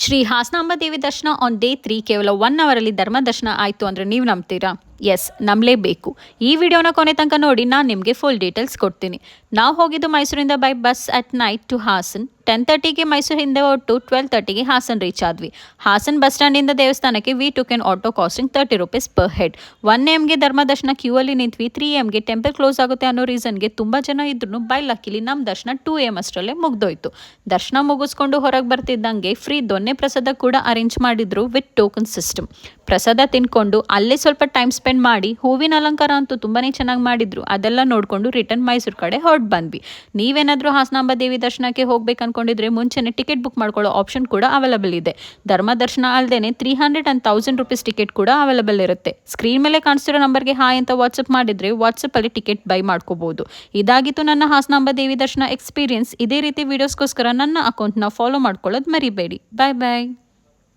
ಶ್ರೀ ಹಾಸನಾಂಬ ದೇವಿ ದರ್ಶನ on day 3 ಕೇವಲ 1 ಅವರಲ್ಲಿ ಧರ್ಮ ದರ್ಶನ ಆಯಿತು ಅಂದರೆ ನೀವು ನಂಬ್ತೀರಾ? ಎಸ್, ನಂಬಲೇಬೇಕು. ಈ ವಿಡಿಯೋನ ಕೊನೆ ತನಕ ನೋಡಿ, ನಾನು ನಿಮಗೆ ಫುಲ್ ಡೀಟೇಲ್ಸ್ ಕೊಡ್ತೀನಿ. ನಾವು ಹೋಗಿದ್ದು ಮೈಸೂರಿಂದ by bus at night to Hassan. 10:30ಗೆ ಮೈಸೂರು ಹಿಂದೆ ಹೊಟ್ಟು 12:30ಗೆ ಹಾಸನ್ ರೀಚ್ ಆದ್ವಿ. ಹಾಸನ್ ಬಸ್ ಸ್ಟ್ಯಾಂಡಿಂದ ದೇವಸ್ಥಾನಕ್ಕೆ we took an auto costing 30 rupees per head. 1 AM ಧರ್ಮ ದರ್ಶನ ಕ್ಯೂ ಅಲ್ಲಿ ನಿಂತ್ವಿ. 3 AM ಟೆಂಪಲ್ ಕ್ಲೋಸ್ ಆಗುತ್ತೆ ಅನ್ನೋ ರೀಸನ್ಗೆ ತುಂಬ ಜನ ಇದ್ರು. ಬೈ ಲಕ್ಕಿಲಿ ನಮ್ಮ ದರ್ಶನ 2 AM ಅಷ್ಟರಲ್ಲೇ ಮುಗ್ದೋಯ್ತು. ದರ್ಶನ ಮುಗಿಸ್ಕೊಂಡು ಹೊರಗೆ ಬರ್ತಿದ್ದಂಗೆ ಫ್ರೀ ದೊನ್ನೆ ಪ್ರಸಾದ ಕೂಡ ಅರೇಂಜ್ ಮಾಡಿದ್ರು ವಿತ್ ಟೋಕನ್ ಸಿಸ್ಟಮ್. ಪ್ರಸಾದ ತಿನ್ಕೊಂಡು ಅಲ್ಲೇ ಸ್ವಲ್ಪ ಟೈಮ್ ಸ್ಪೆಂಡ್ ಮಾಡಿ, ಹೂವಿನ ಅಲಂಕಾರ ಅಂತೂ ತುಂಬಾನೇ ಚೆನ್ನಾಗಿ ಮಾಡಿದ್ರು. ಅದೆಲ್ಲ ನೋಡಿಕೊಂಡು ರಿಟರ್ನ್ ಮೈಸೂರು ಕಡೆ ಹೊರಟು ಬಂದ್ವಿ. ನೀವೇನಾದರೂ ಹಾಸನಾಂಬ ದೇವಿ ದರ್ಶನಕ್ಕೆ ಹೋಗ್ಬೇಕು ಅನ್ಕೊಂಡಿದ್ರೆ ಮುಂಚೆನೆ ಟಿಕೆಟ್ ಬುಕ್ ಮಾಡ್ಕೊಳ್ಳೋ ಆಪ್ಷನ್ ಕೂಡ ಅವೈಲೇಬಲ್ ಇದೆ. ಧರ್ಮ ದರ್ಶನ ಅಲ್ಲದೆ 300 and 1000 ರೂಪೀಸ್ ಟಿಕೆಟ್ ಕೂಡ ಅವೈಲೇಬಲ್ ಇರುತ್ತೆ. ಸ್ಕ್ರೀನ್ ಮೇಲೆ ಕಾಣಿಸ್ತಿರೋ ನಂಬರ್ಗೆ ಹಾಯ್ ಅಂತ ವಾಟ್ಸಪ್ ಮಾಡಿದ್ರೆ ವಾಟ್ಸಪ್ಪಲ್ಲಿ ಟಿಕೆಟ್ ಬೈ ಮಾಡ್ಕೋಬಹುದು. ಇದಾಗಿತ್ತು ನನ್ನ ಹಾಸನಾಂಬ ದೇವಿ ದರ್ಶನ ಎಕ್ಸ್ಪೀರಿಯನ್ಸ್. ಇದೇ ರೀತಿ ವಿಡಿಯೋಸ್ಗೋಸ್ಕರ ನನ್ನ ಅಕೌಂಟ್ನ ಫಾಲೋ ಮಾಡ್ಕೊಳ್ಳೋದು ಮರಿಬೇಡಿ. ಬಾಯ್ ಬಾಯ್.